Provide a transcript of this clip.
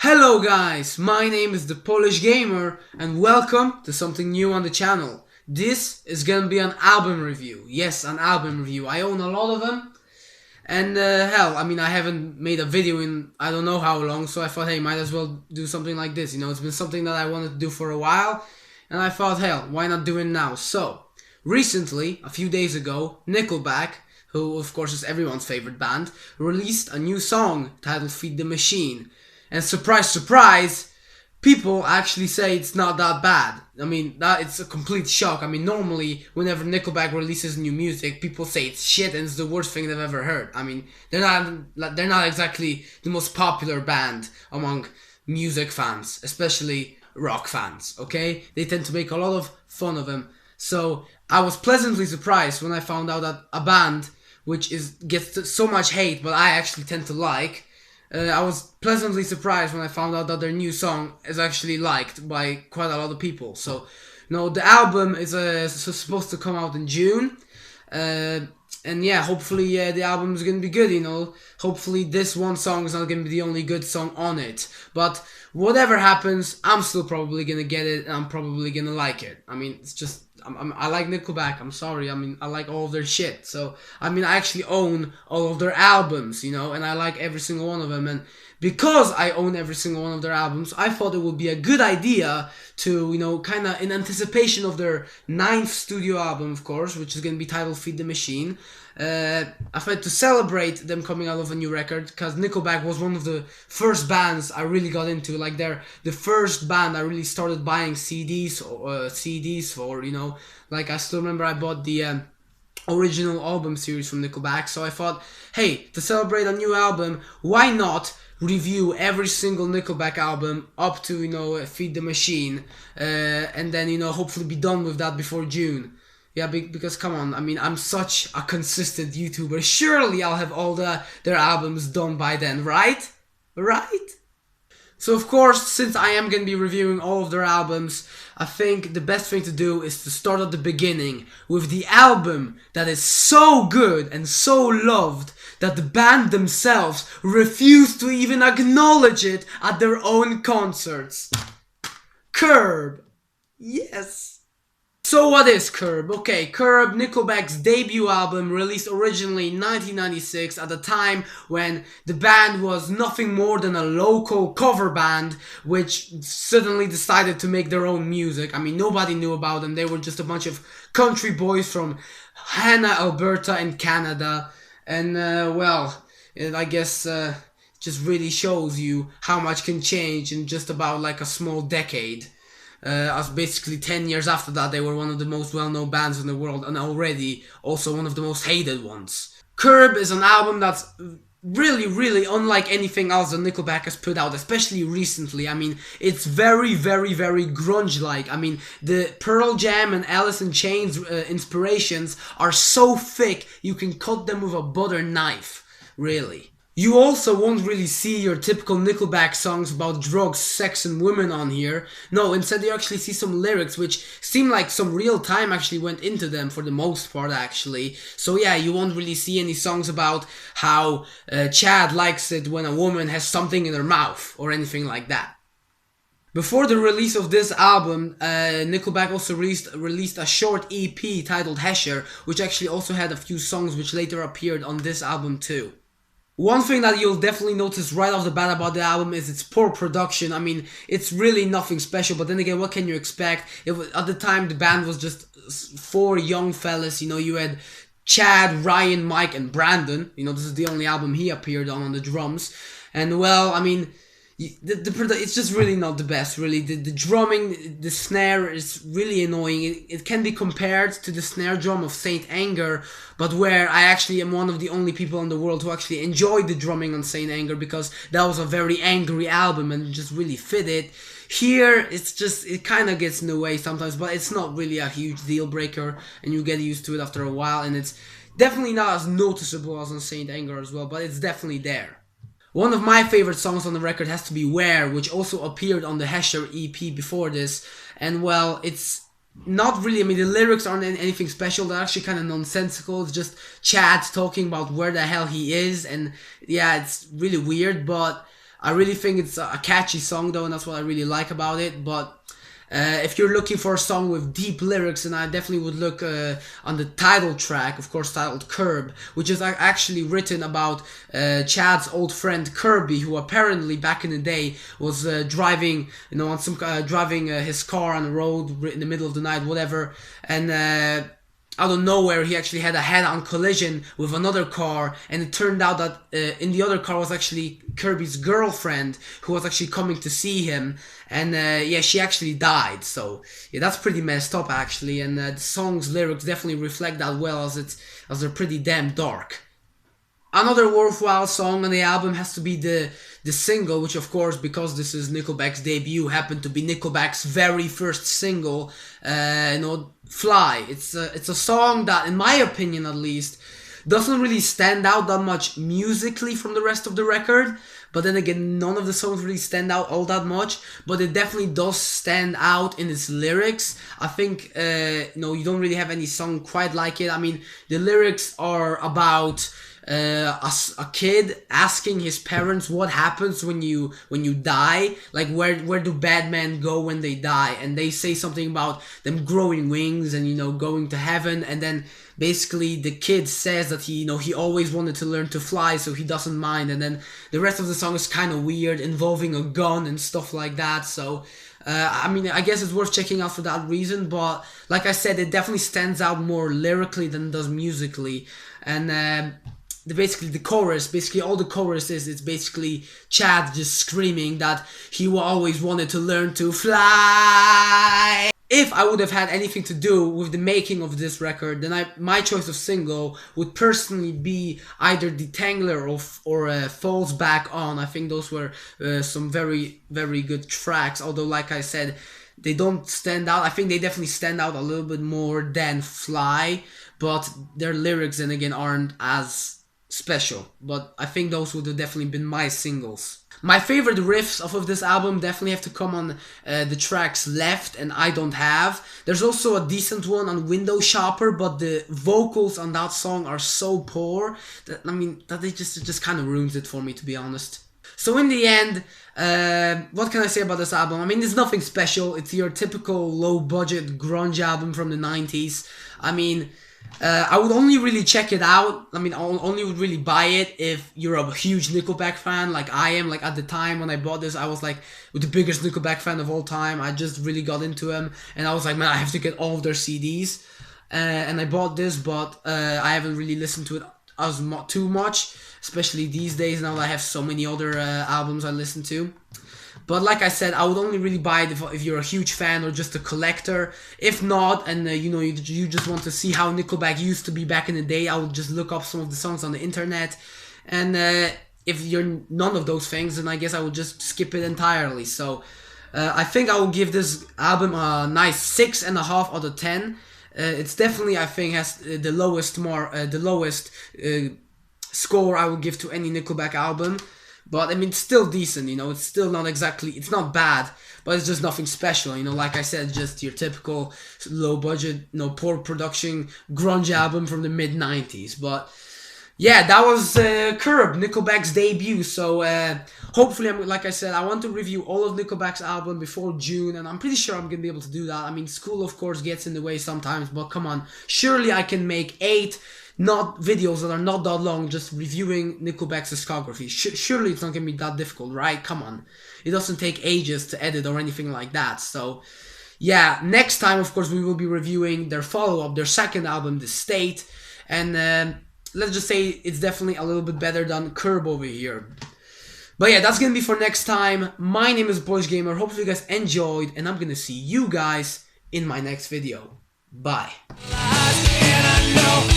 Hello guys, my name is the Polish Gamer and welcome to something new on the channel. This is gonna be an album review. Yes, an album review. I own a lot of them and I haven't made a video in I don't know how long, so I thought, hey, might as well do something like this. It's been something that I wanted to do for a while and I thought, hell, why not do it now? So, recently, a few days ago, Nickelback, who of course is everyone's favorite band, released a new song titled Feed the Machine. And surprise, surprise, people actually say it's not that bad. It's a complete shock. Normally, whenever Nickelback releases new music, people say it's shit and it's the worst thing they've ever heard. They're not exactly the most popular band among music fans, especially rock fans, okay? They tend to make a lot of fun of them. So, I was pleasantly surprised when I found out that a band which gets so much hate, but I actually tend to like, I was pleasantly surprised when I found out that their new song is actually liked by quite a lot of people. So, the album is supposed to come out in June. And yeah, hopefully the album is going to be good, Hopefully this one song is not going to be the only good song on it. But whatever happens, I'm still probably going to get it and I'm probably going to like it. It's just, I like Nickelback, I'm sorry. I like all of their shit. So, I actually own all of their albums, and I like every single one of them. And because I own every single one of their albums, I thought it would be a good idea to, kind of in anticipation of their 9th studio album, of course, which is going to be titled Feed the Machine. I thought to celebrate them coming out of a new record, because Nickelback was one of the first bands I really got into. Like, they're the first band I really started buying CDs for, Like, I still remember I bought the original album series from Nickelback, so I thought, hey, to celebrate a new album, why not review every single Nickelback album up to, Feed the Machine, and then, hopefully be done with that before June. Yeah, because come on, I'm such a consistent YouTuber. Surely I'll have all their albums done by then, right? Right? So of course, since I am going to be reviewing all of their albums, I think the best thing to do is to start at the beginning with the album that is so good and so loved that the band themselves refuse to even acknowledge it at their own concerts. Curb. Yes. So what is Curb? Okay, Curb, Nickelback's debut album, released originally in 1996 at a time when the band was nothing more than a local cover band which suddenly decided to make their own music. Nobody knew about them. They were just a bunch of country boys from Hanna, Alberta in Canada. And, I guess just really shows you how much can change in just about like a small decade. As basically 10 years after that, they were one of the most well-known bands in the world and already also one of the most hated ones. Curb is an album that's really, really unlike anything else that Nickelback has put out, especially recently. It's very, very, very grunge-like. The Pearl Jam and Alice in Chains inspirations are so thick you can cut them with a butter knife, really. You also won't really see your typical Nickelback songs about drugs, sex and women on here. No, instead you actually see some lyrics which seem like some real time actually went into them for the most part actually. So yeah, you won't really see any songs about how Chad likes it when a woman has something in her mouth or anything like that. Before the release of this album, Nickelback also released a short EP titled Hesher, which actually also had a few songs which later appeared on this album too. One thing that you'll definitely notice right off the bat about the album is its poor production. It's really nothing special, but then again, what can you expect? At the time, the band was just 4 young fellas. You had Chad, Ryan, Mike, and Brandon. This is the only album he appeared on the drums. And it's just really not the best, really. The drumming, the snare is really annoying. It can be compared to the snare drum of Saint Anger, but where I actually am one of the only people in the world who actually enjoyed the drumming on Saint Anger because that was a very angry album and it just really fit it. Here, it kind of gets in the way sometimes, but it's not really a huge deal breaker and you get used to it after a while, and it's definitely not as noticeable as on Saint Anger as well, but it's definitely there. One of my favorite songs on the record has to be Where, which also appeared on the Hesher EP before this. And it's not really, the lyrics aren't anything special. They're actually kind of nonsensical. It's just Chad talking about where the hell he is. And yeah, it's really weird, but I really think it's a catchy song though, and that's what I really like about it. But if you're looking for a song with deep lyrics, then I definitely would look on the title track, of course, titled Curb, which is actually written about Chad's old friend Kirby, who apparently back in the day was driving, on some driving his car on the road in the middle of the night, whatever, and out of nowhere he actually had a head-on collision with another car, and it turned out that in the other car was actually Kirby's girlfriend, who was actually coming to see him, and yeah, she actually died. So yeah, that's pretty messed up actually, and the song's lyrics definitely reflect that well, as they're pretty damn dark. Another worthwhile song on the album has to be the single, which of course, because this is Nickelback's debut, happened to be Nickelback's very first single, Fly. It's a song that, in my opinion at least, doesn't really stand out that much musically from the rest of the record, but then again, none of the songs really stand out all that much, but it definitely does stand out in its lyrics. I think, you don't really have any song quite like it. I mean, the lyrics are about a kid asking his parents what happens when you die, like where do bad men go when they die, and they say something about them growing wings and going to heaven, and then basically the kid says that he always wanted to learn to fly, so he doesn't mind, and then the rest of the song is kind of weird, involving a gun and stuff like that. So I mean, I guess it's worth checking out for that reason, but like I said, it definitely stands out more lyrically than it does musically. And basically the chorus, all the chorus is, it's basically Chad just screaming that he always wanted to learn to fly. If I would have had anything to do with the making of this record, then my choice of single would personally be either Detangler or Falls Back On. I think those were some very, very good tracks, although like I said, they don't stand out. I think they definitely stand out a little bit more than Fly, but their lyrics then again aren't as special. But I think those would have definitely been my singles. My favorite riffs off of this album definitely have to come on the tracks Left and I Don't Have. There's also a decent one on Window Shopper, but the vocals on that song are so poor that, it just kind of ruins it for me, to be honest. So in the end, what can I say about this album? I mean, there's nothing special. It's your typical low-budget grunge album from the 90s. I mean, I would only really check it out. I only would really buy it if you're a huge Nickelback fan, like I am. Like at the time when I bought this, I was like the biggest Nickelback fan of all time. I just really got into them, and I was like, man, I have to get all of their CDs. And I bought this, but I haven't really listened to it too much, especially these days now that I have so many other albums I listen to. But like I said, I would only really buy it if you're a huge fan or just a collector. If not, and you just want to see how Nickelback used to be back in the day, I would just look up some of the songs on the internet. And if you're none of those things, then I guess I would just skip it entirely. So I think I will give this album a nice 6.5 out of 10. It's definitely, I think, has the lowest score I would give to any Nickelback album. But I mean, it's still decent, it's still not exactly, it's not bad, but it's just nothing special, like I said, just your typical low budget, poor production grunge album from the mid-90s. But yeah, that was Curb, Nickelback's debut. So hopefully, like I said, I want to review all of Nickelback's album before June, and I'm pretty sure I'm going to be able to do that. I mean, school of course gets in the way sometimes, but come on, surely I can make 8 videos that are not that long, just reviewing Nickelback's discography. Surely it's not gonna be that difficult, right? Come on, it doesn't take ages to edit or anything like that. So yeah, next time of course we will be reviewing their follow-up, their second album, The State, and let's just say it's definitely a little bit better than Curb over here. But yeah, that's gonna be for next time. My name is Polish Gamer. Hopefully you guys enjoyed, and I'm gonna see you guys in my next video. Bye. And I know